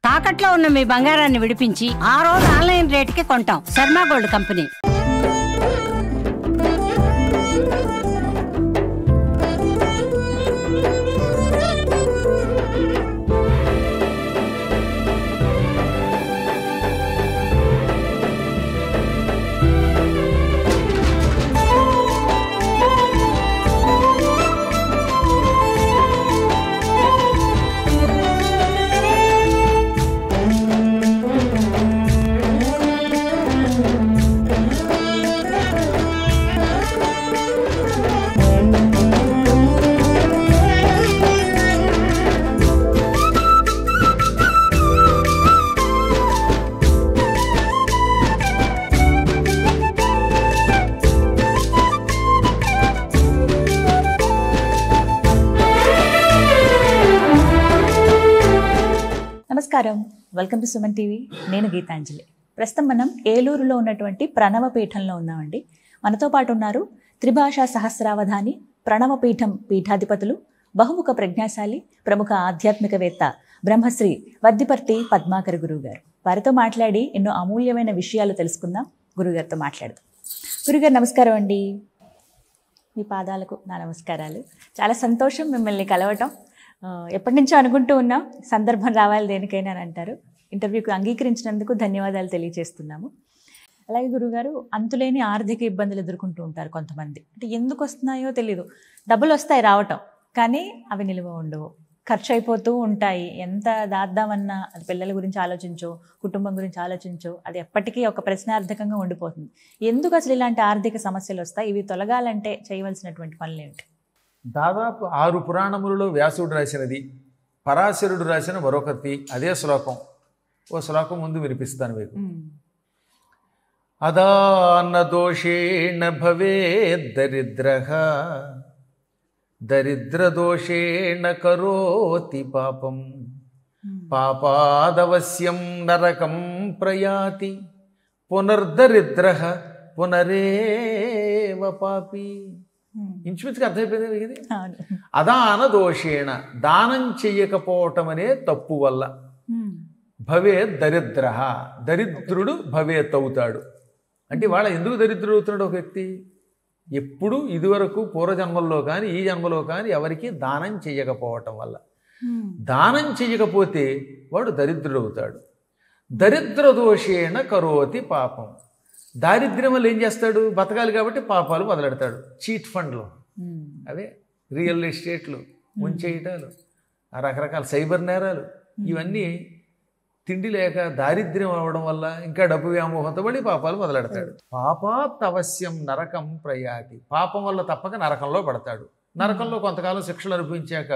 తాకట్లో ఉన్న మీ బంగారాన్ని విడిపించి ఆ రోజు ఆన్లైన్ రేటుకి కొంటాం. Sharma gold company. నమస్కారం, వెల్కమ్ టు సుమన్ టీవీ. నేను గీతాంజలి. ప్రస్తుతం మనం ఏలూరులో ఉన్నటువంటి ప్రణవపీఠంలో ఉన్నామండి. మనతో పాటు ఉన్నారు త్రిభాషా సహస్రావధాని, ప్రణవపీఠం పీఠాధిపతులు, బహుముఖ ప్రజ్ఞాశాలి, ప్రముఖ ఆధ్యాత్మికవేత్త బ్రహ్మశ్రీ వద్దిపర్తి పద్మాకర్ గురువు గారు. వారితో మాట్లాడి ఎన్నో అమూల్యమైన విషయాలు తెలుసుకుందాం. గురుగారితో మాట్లాడదాం. గురుగారు నమస్కారం అండి. మీ పాదాలకు నా నమస్కారాలు. చాలా సంతోషం మిమ్మల్ని కలవటం. ఎప్పటి నుంచో అనుకుంటూ ఉన్నాం, సందర్భం రావాలి దేనికైనా అని అంటారు. ఇంటర్వ్యూకి అంగీకరించినందుకు ధన్యవాదాలు తెలియజేస్తున్నాము. అలాగే గురుగారు, అంతులేని ఆర్థిక ఇబ్బందులు ఎదుర్కొంటూ ఉంటారు కొంతమంది. అంటే ఎందుకు వస్తున్నాయో తెలియదు. డబ్బులు వస్తాయి రావటం, కానీ అవి నిలువ ఉండవు, ఖర్చు అయిపోతూ ఉంటాయి. ఎంత దాద్దామన్నా అది పిల్లల గురించి ఆలోచించో, కుటుంబం గురించి ఆలోచించో, అది ఎప్పటికీ ఒక ప్రశ్నార్థకంగా ఉండిపోతుంది. ఎందుకు అసలు ఇలాంటి ఆర్థిక సమస్యలు వస్తాయి? ఇవి తొలగాలంటే చేయవలసినటువంటి పనులు ఏమిటి? దాదాపు 6 పురాణములలో వ్యాసుడు రాసినది, పరాశరుడు రాసిన మరొకటి అదే శ్లోకం. ఓ శ్లోకం ముందు వినిపిస్తాను మీకు. అదాన్న దోషేణ భవే దరిద్రః, దరిద్రదోషేణ కరోతి పాపం, పాపాదవశ్యం నరకం ప్రయాతి, పునర్దరిద్రః పునరేవ పాపి. ఇంచుమించుగా అర్థమైపోయింది ఇది. అదాన దోషేణ, దానం చెయ్యకపోవటం అనే తప్పు వల్ల, భవే దరిద్ర, దరిద్రుడు భవేత్ అవుతాడు. అంటే వాళ్ళ ఎందుకు దరిద్రుడు అవుతున్నాడు ఒక వ్యక్తి? ఎప్పుడు ఇదివరకు పూర్వజన్మల్లో కానీ ఈ జన్మలో కానీ ఎవరికి దానం చెయ్యకపోవటం వల్ల. దానం చెయ్యకపోతే వాడు దరిద్రుడు అవుతాడు. దరిద్ర దోషేణ కరోతి పాపం. దారిద్ర్యం వల్ల ఏం చేస్తాడు? బతకాలి కాబట్టి పాపాలు మొదలెడతాడు. చీట్ ఫండ్లు, అవే రియల్ ఎస్టేట్లు, ముంచేయటాలు, రకరకాల సైబర్ నేరాలు, ఇవన్నీ తిండి లేక దారిద్ర్యం అవ్వడం వల్ల ఇంకా డబ్బు వ్యామోహంతో పడి పాపాలు మొదలెడతాడు. పాపాత్ అవశ్యం నరకం ప్రయాతి. పాపం వల్ల తప్పక నరకంలో పడతాడు. నరకంలో కొంతకాలం శిక్షలు అనుభవించాక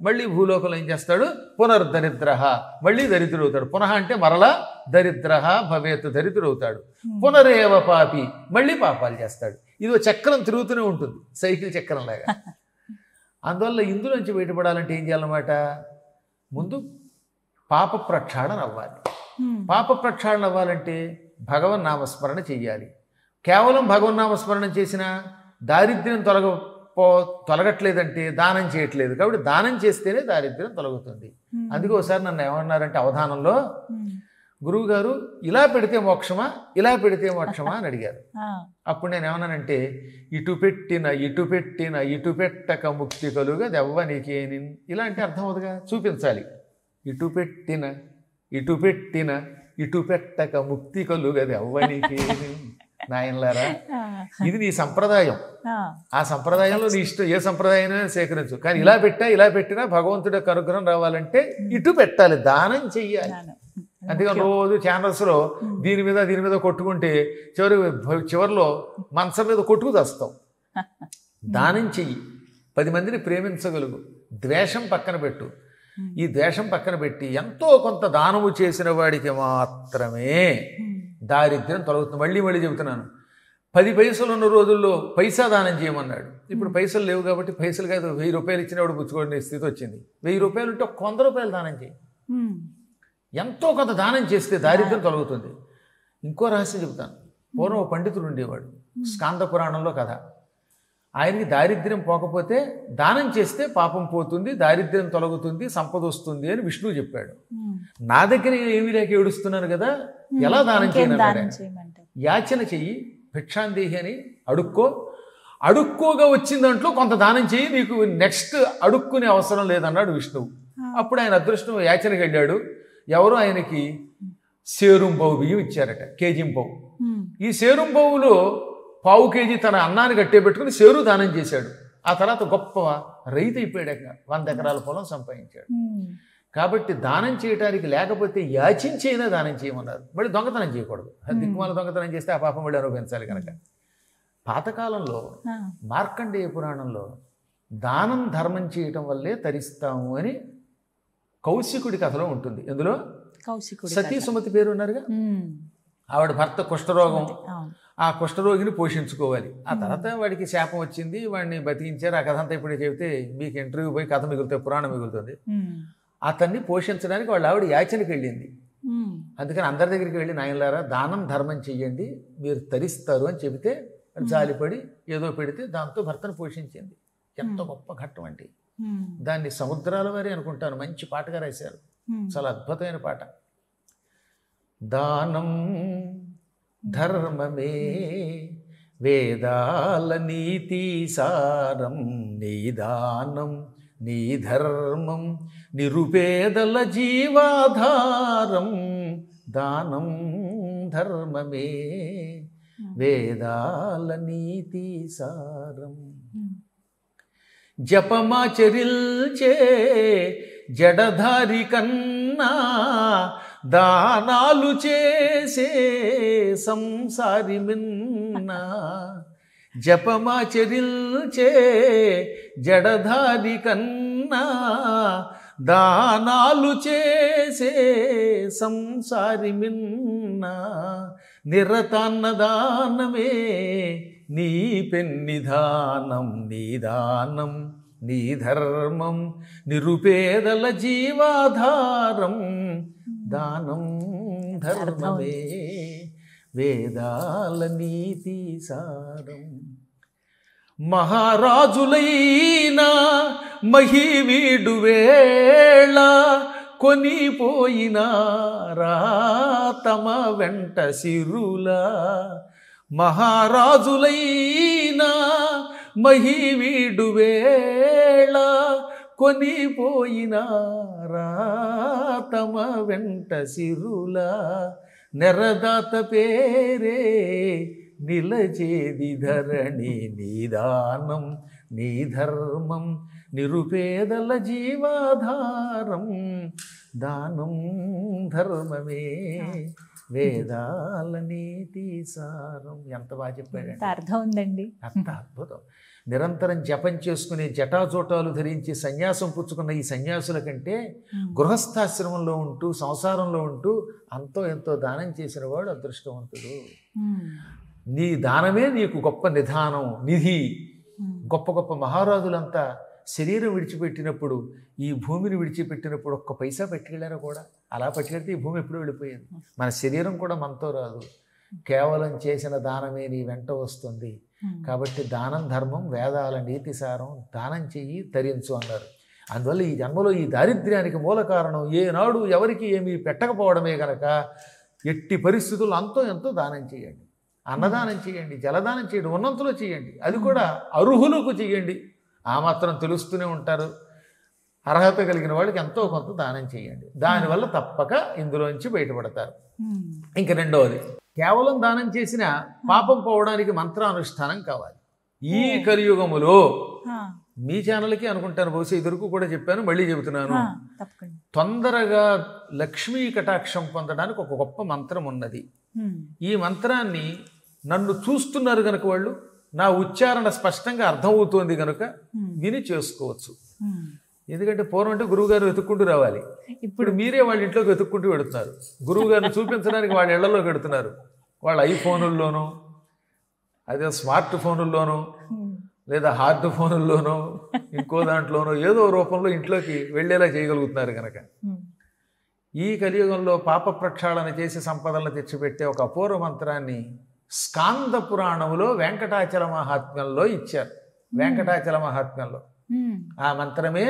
మళ్ళీ భూలోకంలో ఏం చేస్తాడు? పునర్దరిద్ర, మళ్ళీ దరిద్రుడు అవుతాడు. పునః అంటే మరలా దరిద్ర భవేత్, దరిద్రుడు అవుతాడు. పునరేవ పాపి, మళ్ళీ పాపాలు చేస్తాడు. ఇదో చక్రం తిరుగుతూనే ఉంటుంది, సైకిల్ చక్రం లాగా. అందువల్ల ఇందులోంచి బయటపడాలంటే ఏం చేయాలన్నమాట? ముందు పాప ప్రక్షాళన అవ్వాలి. పాప ప్రక్షాళన అవ్వాలంటే భగవన్ నామస్మరణ చెయ్యాలి. కేవలం భగవన్ నామస్మరణ చేసినా దారిద్ర్యం తొలగట్లేదంటే దానం చేయట్లేదు. కాబట్టి దానం చేస్తేనే దారిద్ర్యం తొలగుతుంది. అందుకే ఒకసారి నన్ను ఏమన్నారంటే అవధానంలో, గురువు గారు ఇలా పెడితే మోక్షమా, ఇలా పెడితే మోక్షమా అని అడిగారు. అప్పుడు నేను ఏమన్నానంటే, ఇటు పెట్టిన ఇటు పెట్టిన ఇటు పెట్టక ముక్తి కలుగది ఎవ్వనికేని. ఇలా అంటే అర్థం అవుతుందిగా, చూపించాలి. ఇటు పెట్టిన ఇటు పెట్టిన ఇటు పెట్టక ముక్తి కలుగది ఎవ్వనికేని. నాయనలారా, ఇది నీ సంప్రదాయం. ఆ సంప్రదాయంలో నీ ఇష్టం, ఏ సంప్రదాయమైనా సేకరించు. కానీ ఇలా పెట్టినా భగవంతుడి యొక్క అనుగ్రహం రావాలంటే ఇటు పెట్టాలి, దానం చెయ్యాలి. అంతేగాని రోజు ఛానల్స్లో దీని మీద కొట్టుకుంటే చివరిలో మంచం మీద కొట్టుకు తెస్తావు. దానం చెయ్యి, 10 మందిని ప్రేమించగలుగు, ద్వేషం పక్కన పెట్టు. ఈ ద్వేషం పక్కన పెట్టి ఎంతో కొంత దానము చేసిన వాడికి మాత్రమే దారిద్ర్యం తొలగుతుంది. మళ్ళీ చెబుతున్నాను, 10 పైసలు ఉన్న రోజుల్లో పైసా దానం చేయమన్నాడు. ఇప్పుడు పైసలు లేవు కాబట్టి పైసలు కాదు, 1000 రూపాయలు ఇచ్చినప్పుడు పుచ్చుకోండి స్థితి వచ్చింది. 1000 రూపాయలు ఉంటే 100 రూపాయలు దానం చేయి. ఎంతో కొంత దానం చేస్తే దారిద్ర్యం తొలగుతుంది. ఇంకో రహస్యం చెబుతాను. పూర్వం పండితుడు ఉండేవాడు, స్కాంద పురాణంలో కథ. ఆయనకి దారిద్ర్యం పోకపోతే దానం చేస్తే పాపం పోతుంది, దారిద్ర్యం తొలగుతుంది, సంపద వస్తుంది అని విష్ణువు చెప్పాడు. నా దగ్గర ఏమీ లేక ఏడుస్తున్నాను కదా, ఎలా దానం చేయమంటారు? యాచన చెయ్యి, భిక్షాందేహి అని అడుక్కోగా వచ్చిన దాంట్లో కొంత దానం చెయ్యి, నీకు నెక్స్ట్ అడుక్కునే అవసరం లేదన్నాడు విష్ణువు. అప్పుడు ఆయన అదృష్టం యాచనకి వెళ్ళాడు. ఎవరో ఆయనకి సేరుంబావు బియ్యం ఇచ్చారట, కేజింబావు. ఈ సేరుంబావులో పావు కేజీ తన అన్నాన్ని గట్టేపెట్టుకుని సేరు దానం చేశాడు. ఆ తర్వాత గొప్ప రైతు అయిపోయాడు, 100 ఎకరాల పొలం సంపాదించాడు. కాబట్టి దానం చేయడానికి లేకపోతే యాచించైనా దానం చేయమన్నారు. మళ్ళీ దొంగతనం చేయకూడదు. దిక్కుమాల దొంగతనం చేస్తే ఆ పాపం మళ్ళీ అనుభవించాలి కనుక. పాతకాలంలో మార్కండేయ పురాణంలో దానం ధర్మం చేయటం వల్లే తరిస్తాము అని కౌశికుడి కథలో ఉంటుంది. ఎందులో సతీ సుమతి పేరు ఉన్నారుగా, ఆవిడ భర్త కుష్ఠరోగం, ఆ కుష్ఠరోగిని పోషించుకోవాలి. ఆ తర్వాత వాడికి శాపం వచ్చింది, వాడిని బతికించారు. ఆ కథ అంతా ఇప్పుడు చెబితే మీకు ఇంటర్వ్యూ పోయి కథ మిగులుతుంది, పురాణం మిగులుతుంది. అతన్ని పోషించడానికి వాళ్ళ ఆవిడ యాచనకి వెళ్ళింది. అందుకని అందరి దగ్గరికి వెళ్ళి, నాయనలారా దానం ధర్మం చెయ్యండి మీరు తరిస్తారు అని చెబితే జాలిపడి ఏదో పెడితే దాంతో భర్తను పోషించింది. ఎంత గొప్ప ఘట్టం అంటే దాన్ని సముద్రాల వారి అనుకుంటాను, మంచి పాటగా రాశారు, చాలా అద్భుతమైన పాట. దానం ధర్మమే వేదాల నీతి సారం, నీ దానం నీ ధర్మం నిరుపేదల జీవాధారం. దానం ధర్మమే వేదాల నీతి సారం. జపమాచరిల్చే జడధారి కన్నా దానాలు చేసే సంసారి మిన్నా. జపమాచరిల్చే జడధారి కన్నా దానాలు చేసే సంసారి మిన్నా. నిరతాన్నదానమే నీ పెన్నిధానం, నీ దానం నీ ధర్మం నిరుపేదల జీవాధారం. దానం ధర్మమే వేదాల నీతి సారం. మహారాజులైనా మహివీడు వేళ కొనిపోయినారా తమ వెంట సిరులా. మహారాజులైనా మహివీడు వేళ కొనిపోయినారా తమ వెంట సిరులా. నెరదాత పేరే నిలచేది ధరణి, నీ దానం నీ ధర్మం నిరుపేదల జీవాధారం. దానం ధర్మమే వేదాల నీతి సారం. ఎంత బాగా చెప్పాడండి, అర్థం ఉందండి, అంత అద్భుతం. నిరంతరం జపం చేసుకునే జటాజోటాలు ధరించి సన్యాసం పుచ్చుకున్న ఈ సన్యాసుల కంటే గృహస్థాశ్రమంలో ఉంటూ సంసారంలో ఉంటూ అంతో ఎంతో దానం చేసిన వాడు అదృష్టవంతుడు. నీ దానమే నీకు గొప్ప నిధానం, నిధి. గొప్ప గొప్ప మహారాజులంతా శరీరం విడిచిపెట్టినప్పుడు, ఈ భూమిని విడిచిపెట్టినప్పుడు ఒక్క పైసా పట్టుకెళ్ళారా కూడా? అలా పట్టుకెళ్తే ఈ భూమి ఎప్పుడూ వెళ్ళిపోయింది. మన శరీరం కూడా మనతో రాదు, కేవలం చేసిన దానమే నీ వెంట వస్తుంది. కాబట్టి దానం ధర్మం వేదాల నీతి సారం. దానం చెయ్యి తరించు అన్నారు. అందువల్ల ఈ జన్మలో ఈ దారిద్ర్యానికి మూల కారణం ఏనాడు ఎవరికి ఏమీ పెట్టకపోవడమే కనుక ఎట్టి పరిస్థితుల్లో అంతో ఎంతో దానం చేయండి. అన్నదానం చేయండి, జలదానం చేయండి, ఉన్నంతలో చేయండి. అది కూడా అర్హులకు చేయండి. ఆ మాత్రం తెలుస్తూనే ఉంటారు. అర్హత కలిగిన వాళ్ళకి ఎంతో కొంత దానం చేయండి. దానివల్ల తప్పక ఇందులోంచి బయటపడతారు. ఇంక రెండవది, కేవలం దానం చేసిన పాపం పోవడానికి మంత్రానుష్ఠానం కావాలి. ఈ కలియుగములో మీ ఛానల్కి అనుకుంటాను, బహుశా ఇదివరకు కూడా చెప్పాను, మళ్ళీ చెబుతున్నాను. తొందరగా లక్ష్మీ కటాక్షం పొందడానికి ఒక గొప్ప మంత్రం ఉన్నది. ఈ మంత్రాన్ని నన్ను చూస్తున్నారు కనుక వాళ్ళు, నా ఉచ్చారణ స్పష్టంగా అర్థమవుతోంది కనుక విని చేసుకోవచ్చు. ఎందుకంటే పూర్వం అంటే గురువుగారు వెతుక్కుంటూ రావాలి. ఇప్పుడు మీరే వాళ్ళ ఇంట్లోకి వెతుక్కుంటూ పెడుతున్నారు. గురువుగారిని చూపించడానికి వాళ్ళ ఇళ్లలో పెడుతున్నారు. వాళ్ళ ఐఫోనుల్లోనూ, అదే స్మార్ట్ ఫోనుల్లోనూ, లేదా హార్డ్ ఫోనుల్లోనూ, ఇంకో దాంట్లోనూ ఏదో రూపంలో ఇంట్లోకి వెళ్ళేలా చేయగలుగుతున్నారు కనుక ఈ కలియుగంలో పాప ప్రక్షాళన చేసి సంపదలను తెచ్చిపెట్టే ఒక అపూర్వ మంత్రాన్ని స్కాంద పురాణములో వెంకటాచల మహాత్మ్యంలో ఇచ్చారు. వెంకటాచల మహాత్మ్యంలో. ఆ మంత్రమే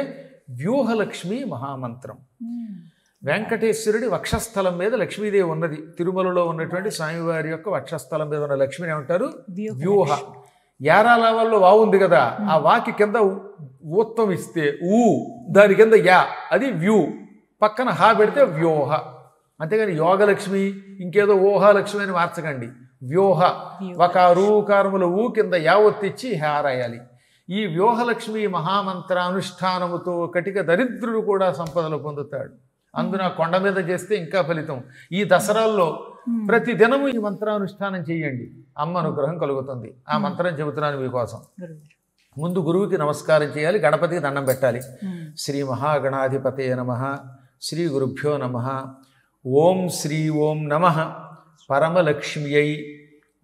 వ్యూహలక్ష్మి మహామంత్రం. వెంకటేశ్వరుడి వక్షస్థలం మీద లక్ష్మీదేవి ఉన్నది. తిరుమలలో ఉన్నటువంటి స్వామివారి యొక్క వక్షస్థలం మీద ఉన్న లక్ష్మిని ఏమంటారు? వ్యూహ. యారాల వల్ల వావు ఉంది కదా, ఆ వాకి కింద ఊత్వం ఇస్తే ఊ, దాని కింద యా, అది వ్యూ, పక్కన హా పెడితే వ్యూహ. అంతేగాని యోగలక్ష్మి ఇంకేదో ఊహాలక్ష్మి అని మార్చకండి. వ్యూహ, ఒక రూకారముల ఊ కింద యా ఒత్తిచ్చి హా రాయాలి. ఈ వ్యూహలక్ష్మి మహామంత్రానుష్ఠానముతో కటిక దరిద్రుడు కూడా సంపదలు పొందుతాడు. అందున కొండ మీద చేస్తే ఇంకా ఫలితం. ఈ దసరాల్లో ప్రతి దినము ఈ మంత్రానుష్ఠానం చేయండి, అమ్మ అనుగ్రహం కలుగుతుంది. ఆ మంత్రం చెబుతున్నాను మీకోసం. ముందు గురువుకి నమస్కారం చేయాలి, గణపతికి దండం పెట్టాలి. శ్రీ మహాగణాధిపతయ నమః, శ్రీ గురుభ్యో నమః. ఓం శ్రీ ఓం నమః పరమలక్ష్మ్యై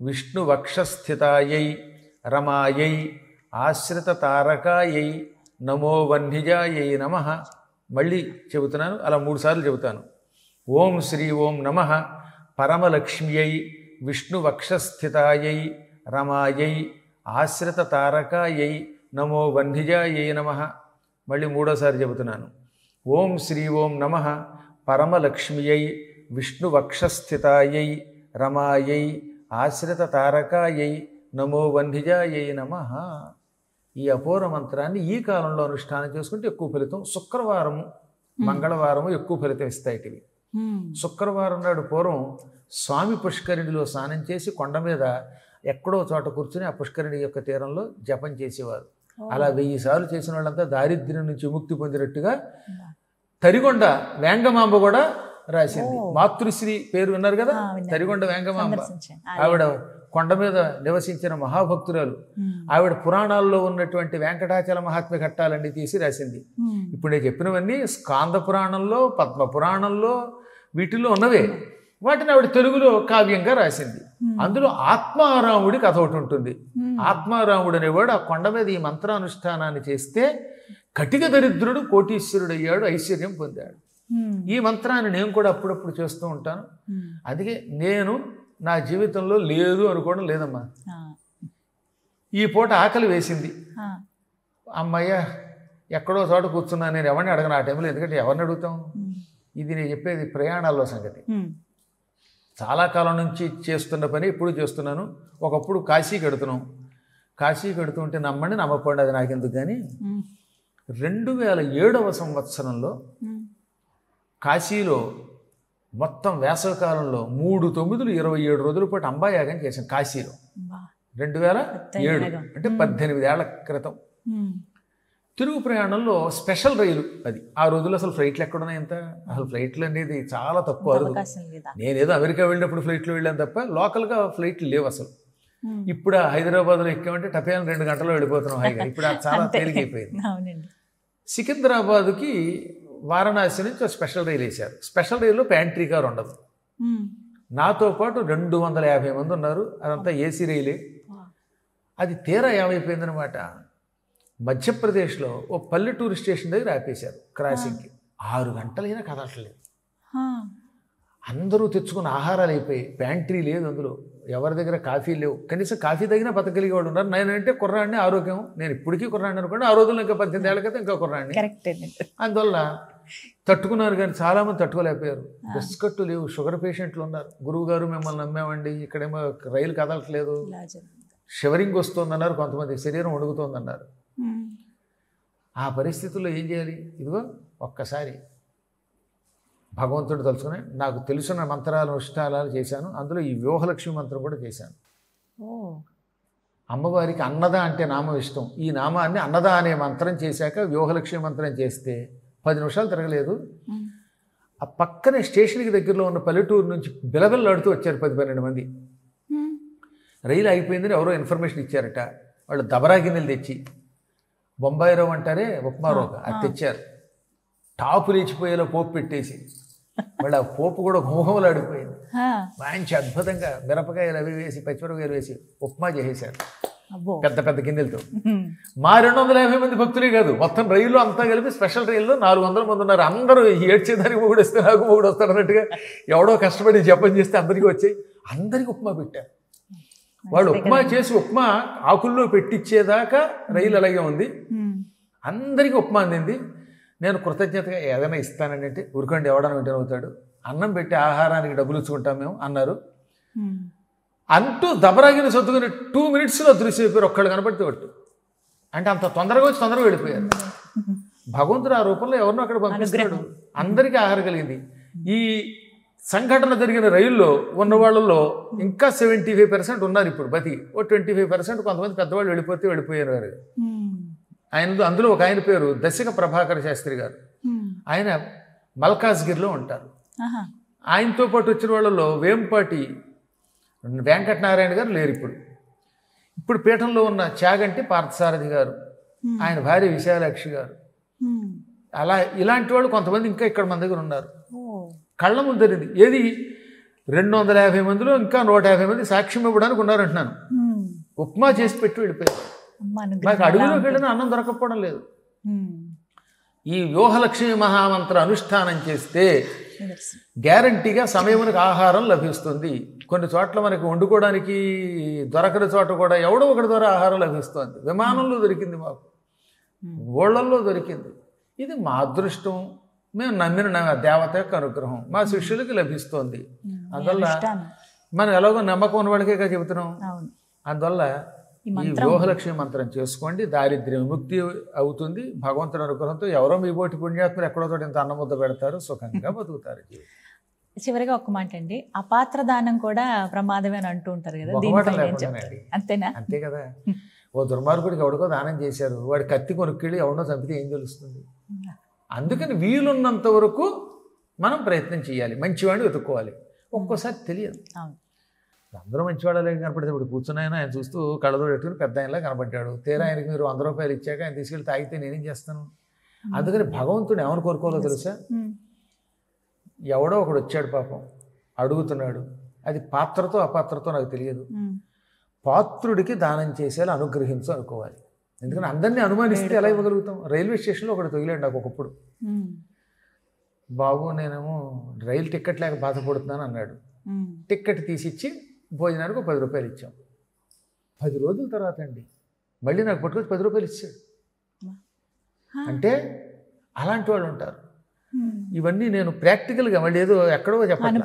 విష్ణువక్షస్థితాయై రమాయై ఆశ్రిత తారకాయై నమో వన్నిజాయై నమః. మళ్ళీ చెబుతున్నాను, అలా 3 సార్లు చెబుతాను. ఓం శ్రీ ఓం నమః పరమలక్ష్మ్యై విష్ణువక్షస్థితాయై రమాయై ఆశ్రిత తారకాయై నమో వన్నిజాయై నమః. మళ్ళీ 3వసారి చెబుతున్నాను. ఓం శ్రీ ఓం నమః పరమలక్ష్మ్యై విష్ణువక్షస్థితాయై రమాయై ఆశ్రిత తారకాయై నమో వన్నిజాయై నమః. ఈ అపూర్వ మంత్రాన్ని ఈ కాలంలో అనుష్ఠానం చేసుకుంటే ఎక్కువ ఫలితం. శుక్రవారము మంగళవారము ఎక్కువ ఫలితం ఇస్తాయిటివి. శుక్రవారం నాడు పూర్వం స్వామి పుష్కరిణిలో స్నానం చేసి కొండ మీద ఎక్కడో చోట కూర్చుని ఆ పుష్కరిణి యొక్క తీరంలో జపం చేసేవారు. అలా 1000 సార్లు చేసిన వాళ్ళంతా దారిద్ర్యం నుంచి విముక్తి పొందినట్టుగా తరిగొండ వేంగమాంబ కూడా రాసింది. మాతృశ్రీ పేరు విన్నారు కదా, తరిగొండ వేంగమాంబ. ఆవిడ కొండ మీద నివసించిన మహాభక్తురాలు. ఆవిడ పురాణాల్లో ఉన్నటువంటి వెంకటాచల మహాత్మ్య ఘట్టాలన్నీ తీసి రాసింది. ఇప్పుడు నేను చెప్పినవన్నీ స్కాంద పురాణంలో, పద్మ పురాణంలో, వీటిల్లో ఉన్నవే. వాటిని ఆవిడ తెలుగులో కావ్యంగా రాసింది. అందులో ఆత్మారాముడి కథ ఒకటి ఉంటుంది. ఆత్మారాముడు అనేవాడు ఆ కొండ మీద ఈ మంత్రానుష్ఠానాన్ని చేస్తే కటిక దరిద్రుడు కోటీశ్వరుడు అయ్యాడు, ఐశ్వర్యం పొందాడు. ఈ మంత్రాన్ని నేను కూడా అప్పుడప్పుడు చేస్తూ ఉంటాను. అందుకే నేను నా జీవితంలో లేదు అనుకోవడం లేదమ్మా. ఈ పూట ఆకలి వేసింది, అమ్మయ్య ఎక్కడో చోట కూర్చున్నా, నేను ఎవరిని అడగను ఆ టైంలో. ఎందుకంటే ఎవరిని అడుగుతాం? ఇది నేను చెప్పేది ప్రయాణాల్లో సంగతి. చాలా కాలం నుంచి చేస్తున్న పని ఇప్పుడు చేస్తున్నాను. ఒకప్పుడు కాశీకి వెడుతున్నాం. కాశీకి వెడుతుంటే నమ్మండి నమ్మకండి, అది నాకెందుకు. కానీ 2007వ సంవత్సరంలో కాశీలో మొత్తం వేసవకాలంలో 3 తొమ్మిదులు 27 రోజుల పాటు అంబాయాగం చేశాం కాశీలో. 2007 అంటే 18 ఏళ్ల క్రితం. తిరుగు ప్రయాణంలో స్పెషల్ రైలు అది. ఆ రోజుల్లో అసలు ఫ్లైట్లు ఎక్కడున్నాయి? ఎంత అసలు ఫ్లైట్లు అనేది చాలా తక్కువ. నేనేదో అమెరికా వెళ్ళినప్పుడు ఫ్లైట్లో వెళ్ళాను తప్ప లోకల్గా ఫ్లైట్లు లేవు అసలు. ఇప్పుడు హైదరాబాద్లో ఎక్కామంటే టపేయాలని 2 గంటల్లో వెళ్ళిపోతున్నాం హాయిగా. ఇప్పుడు అది చాలా తేలికైపోయింది. సికింద్రాబాద్కి వారణాసి నుంచి స్పెషల్ రైలు వేశారు. స్పెషల్ రైల్లో ప్యాంట్రీ కార్ ఉండదు. నాతో పాటు 250 మంది ఉన్నారు. అదంతా ఏసీ రైలే. అది తీరా ఏమైపోయిందనమాట, మధ్యప్రదేశ్లో ఓ పల్లెటూరు స్టేషన్ దగ్గర ఆపేశారు క్రాసింగ్కి. 6 గంటలైనా కదలట్లేదు. అందరూ తెచ్చుకున్న ఆహారాలు అయిపోయి, ప్యాంట్రీ లేదు అందులో, ఎవరి దగ్గర కాఫీ లేవు. కనీసం కాఫీ తగిన బతకలిగే వాడు ఉన్నారు. నేనంటే కుర్రాడిని, ఆరోగ్యం, నేను ఇప్పటికీ కుర్రాడిని అనుకోండి. ఆ రోజుల్లో ఇంకా 18 ఏళ్ళ క్రితం ఇంకా కుర్రాడిని. అందువల్ల తట్టుకున్నారు, కానీ చాలామంది తట్టుకోలేకపోయారు. బిస్కట్టు లేవు, షుగర్ పేషెంట్లు ఉన్నారు. గురువు గారు మిమ్మల్ని నమ్మామండి, ఇక్కడేమో రైలు కదలట్లేదు, షివరింగ్ వస్తుందన్నారు, కొంతమంది శరీరం వణుకుతోందన్నారు. ఆ పరిస్థితుల్లో ఏం చేయాలి? ఇదిగో ఒక్కసారి భగవంతుడు తలుచుకుని నాకు తెలిసిన మంత్రాలు అనుష్ఠానాలు చేశాను. అందులో ఈ వ్యూహలక్ష్మి మంత్రం కూడా చేశాను. అమ్మవారికి అన్నద అంటే నామం ఇష్టం. ఈ నామాన్ని అన్నద అనే మంత్రం చేశాక వ్యూహలక్ష్మి మంత్రం చేస్తే 10 నిమిషాలు తిరగలేదు. ఆ పక్కనే స్టేషన్కి దగ్గరలో ఉన్న పల్లెటూరు నుంచి బిలబిల్లాడుతూ వచ్చారు 10-12 మంది. రైలు అయిపోయిందని ఎవరో ఇన్ఫర్మేషన్ ఇచ్చారట. వాళ్ళు దబరా గిన్నెలు తెచ్చి, బొంబాయి రవ్వ అంటారే ఉప్మా రవ్వ, అది తెచ్చారు. టాపు లేచిపోయేలా పోపు పెట్టేసి, మళ్ళీ ఆ పోపు కూడా గుమగుమలాడిపోయింది. మంచి అద్భుతంగా మిరపకాయలు అవి వేసి, పచ్చిమిరపకాయలు వేసి ఉప్మా చేసేశారు పెద్ద పెద్ద గిన్నెలతో. మా 250 మంది భక్తులే కాదు, మొత్తం రైల్లో అంతా కలిపి స్పెషల్ రైల్లో 400 మంది ఉన్నారు. అందరూ ఏడ్చేదానికి మొగుడు వస్తే నాకు మొగుడు వస్తాడు అన్నట్టుగా ఎవడో కష్టపడి జపం చేస్తే అందరికీ వచ్చాయి. అందరికీ ఉప్మా పెట్టారు. వాళ్ళు ఉప్మా చేసి ఉప్మా ఆకుల్లో పెట్టించేదాకా రైలు అలాగే ఉంది. అందరికీ ఉప్మా అందింది. నేను కృతజ్ఞతగా ఏదైనా ఇస్తానండి అంటే ఊరుకోండి ఎవడన్నా వింటే అవుతాడు, అన్నం పెట్టి ఆహారానికి డబ్బులు ఇచ్చుకుంటాం మేము అన్నారు. అంటూ దబరాగిన సర్దుకుని 2 minutesలో దృశ్యపోయారు. ఒక్కళ్ళు కనపడితే ఒట్టు అంటే అంత తొందరగా వచ్చి తొందరగా వెళ్ళిపోయారు. భగవంతుడు ఆ రూపంలో ఎవరినో అక్కడ పంపిస్తున్నాడు. అందరికీ ఆహారం కలిగింది. ఈ సంఘటన జరిగిన రైల్లో ఉన్న వాళ్ళలో ఇంకా 75% ఉన్నారు ఇప్పుడు బతికి. ఓ 25% కొంతమంది పెద్దవాళ్ళు వెళ్ళిపోయారు. అందులో ఒక ఆయన పేరు దశక ప్రభాకర శాస్త్రి గారు. ఆయన మల్కాజ్గిరిలో ఉంటారు. ఆయనతో పాటు వచ్చిన వాళ్ళలో వేంపాటి వెంకటనారాయణ గారు లేరు ఇప్పుడు పీఠంలో ఉన్న చాగంటి పార్థసారథి గారు, ఆయన భార్య విశాలాక్షి గారు, అలా ఇలాంటి వాళ్ళు కొంతమంది ఇంకా ఇక్కడ మన దగ్గర ఉన్నారు. కళ్ళ ముందరింది ఏది 250 మందిలో ఇంకా 150 మంది సాక్ష్యం ఇవ్వడానికి ఉన్నారంటున్నాను. ఉప్మా చేసి పెట్టి వెళ్ళిపోయారు. నాకు అడుగులోకి వెళ్ళిన అన్నం దొరకపోవడం లేదు. ఈ వ్యూహలక్ష్మి మహామంత్ర అనుష్ఠానం చేస్తే గ్యారంటీగా సమయమునకు ఆహారం లభిస్తుంది. కొన్ని చోట్ల మనకి వండుకోవడానికి దొరకని చోట కూడా ఎవడో ఒకటి ద్వారా ఆహారం లభిస్తుంది. విమానంలో దొరికింది, మాకు ఓళ్లల్లో దొరికింది. ఇది మా అదృష్టం, మేము నమ్మిన దేవత యొక్క అనుగ్రహం మా శిష్యులకి లభిస్తోంది. అందువల్ల మనం ఎలాగో నమ్మకం ఉన్న వాళ్ళకే చెబుతున్నాం. అందువల్ల ఈ వ్యూహలక్ష్మి మంత్రం చేసుకోండి, దారిద్ర్య విముక్తి అవుతుంది. భగవంతుడి అనుగ్రహంతో ఎవరో మీ పోటీ పుణ్యాత్ములు ఎక్కడో చోట ఇంత అన్నముద్ద పెడతారు, సుఖంగా బతుకుతారు. చివరిగా ఒక మాట అండి, అపాత్ర దానం కూడా ప్రమాదమే అని అంటూ ఉంటారు కదా, అంతేనా? అంతే కదా. ఓ దుర్మార్గుడికి ఎవడికో దానం చేశారు, వాడి కత్తి కొనుక్కెళ్ళి ఎవడో చంపితే ఏం తెలుస్తుంది? అందుకని వీలున్నంత వరకు మనం ప్రయత్నం చేయాలి, మంచివాడిని వెతుక్కోవాలి. ఒక్కోసారి తెలియదు, అందరూ మంచివాళ్ళ కనపడితే ఇప్పుడు కూర్చున్నాయని ఆయన చూస్తూ కళ్ళతో పెట్టుకుని పెద్ద ఆయనలా కనపడ్డాడు. తీరా ఆయనకి మీరు 100 రూపాయలు ఇచ్చాక ఆయన తీసుకెళ్ళి తాగితే నేనేం చేస్తాను? అందుకని భగవంతుడు ఏమని కోరుకోవాలో తెలుసా? ఎవడో ఒకడు వచ్చాడు పాపం, అడుగుతున్నాడు, అది పాత్రతో అపాత్రతో నాకు తెలియదు, పాత్రుడికి దానం చేసేలా అనుగ్రహించు అనుకోవాలి. ఎందుకంటే అందరినీ అనుమానిస్తే ఎలా ఇవ్వగలుగుతాం? రైల్వే స్టేషన్లో ఒకటి తగిలాడు నాకు ఒకప్పుడు. బాబు నేనేమో రైలు టికెట్ లేక బాధపడుతున్నాను అన్నాడు. టికెట్ తీసిచ్చి భోజనానికి 10 రూపాయలు ఇచ్చాం. 10 రోజుల తర్వాత అండి మళ్ళీ నాకు పట్టుకొచ్చి 10 రూపాయలు ఇచ్చాడు. అంటే అలాంటి వాళ్ళు ఉంటారు. ఇవన్నీ నేను ప్రాక్టికల్గా మళ్ళీ ఏదో ఎక్కడో చెప్పాలి.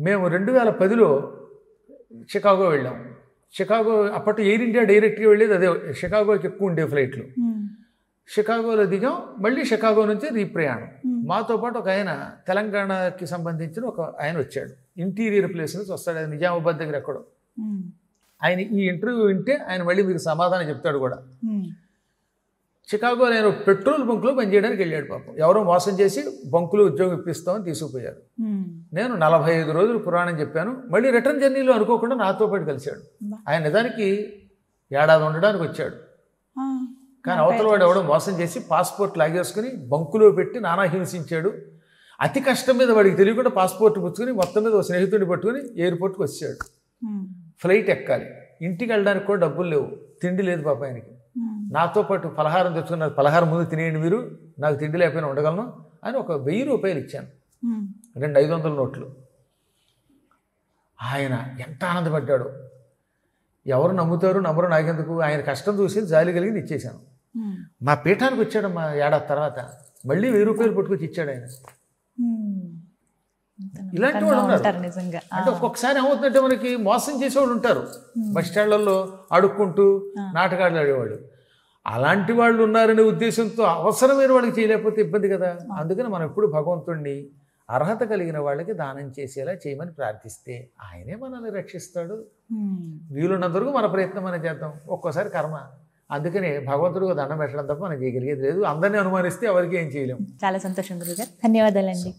మేము 2010లో షికాగో వెళ్ళాం. షికాగో అప్పట్లో ఎయిర్ ఇండియా డైరెక్ట్గా వెళ్ళేది అదే, షికాగోకి ఎక్కువ ఉండే ఫ్లైట్లు. షికాగోలో దిగాం, మళ్ళీ షికాగో నుంచి రీప్రయాణం. మాతో పాటు ఒక ఆయన తెలంగాణకి సంబంధించిన ఒక ఆయన వచ్చాడు, ఇంటీరియర్ ప్లేస్ నుంచి వస్తాడు, ఆయన నిజామాబాద్ దగ్గర ఎక్కడో. ఆయన ఈ ఇంటర్వ్యూ వింటే ఆయన మళ్ళీ మీకు సమాధానం చెప్తాడు కూడా. షికాగో నేను పెట్రోల్ బంకులో పనిచేయడానికి వెళ్ళాడు పాపం. ఎవరో మోసం చేసి బంకులో ఉద్యోగం ఇప్పిస్తామని తీసుకుపోయారు. నేను 45 రోజులు పురాణం చెప్పాను. మళ్ళీ రిటర్న్ జర్నీలో అనుకోకుండా నాతో పాటు కలిశాడు. ఆయన నిజానికి ఏడాది ఉండడానికి వచ్చాడు, కానీ అవతల వాడు ఎవడో మోసం చేసి పాస్పోర్ట్ లాగేసుకుని బంకులో పెట్టి నానా హింసించాడు. అతి కష్టం మీద వాడికి తెలియకుండా పాస్పోర్ట్ పుచ్చుకుని మొత్తం మీద ఒక స్నేహితుడిని పట్టుకుని ఎయిర్పోర్ట్కి వచ్చాడు. ఫ్లైట్ ఎక్కాలి, ఇంటికి వెళ్ళడానికి కూడా డబ్బులు లేవు, తిండి లేదు పాప ఆయనకి. నాతో పాటు పలహారం తెచ్చుకున్నారు, పలహారం ముందు తినేయండి మీరు, నాకు తిండి లేకపోయినా ఉండగలను అని ఒక 1000 రూపాయలు ఇచ్చాను, 2 500 నోట్లు. ఆయన ఎంత ఆనందపడ్డాడు. ఎవరు నమ్ముతారు నమ్మరు నాకెందుకు, ఆయన కష్టం చూసి జాలి కలిగింది ఇచ్చేశాను. మా పీఠానికి వచ్చాడు మా ఏడాది తర్వాత, మళ్ళీ 1000 రూపాయలు పట్టుకొచ్చి ఇచ్చాడు ఆయన. ఇలాంటి వాళ్ళు ఉన్నారు. అంటే ఒక్కొక్కసారి ఏమవుతుందంటే మనకి మోసం చేసేవాళ్ళు ఉంటారు, బస్ స్టాండ్లలో అడుక్కుంటూ నాటకాలు ఆడేవాళ్ళు. అలాంటి వాళ్ళు ఉన్నారనే ఉద్దేశంతో అవసరమైన వాళ్ళకి చేయలేకపోతే ఇబ్బంది కదా. అందుకని మనం ఎప్పుడు భగవంతుడిని అర్హత కలిగిన వాళ్ళకి దానం చేసేలా చేయమని ప్రార్థిస్తే ఆయనే మనల్ని రక్షిస్తాడు. వీలున్నంతవరకు మన ప్రయత్నం మనం చేద్దాం. ఒక్కోసారి కర్మ, అందుకనే భగవంతుడికి దండం పెట్టడం తప్ప మనం చేయగలిగేది లేదు. అందరినీ అనుమానిస్తే ఎవరికి ఏం చేయలేము. చాలా సంతోషం గురుగారు, ధన్యవాదాలండి.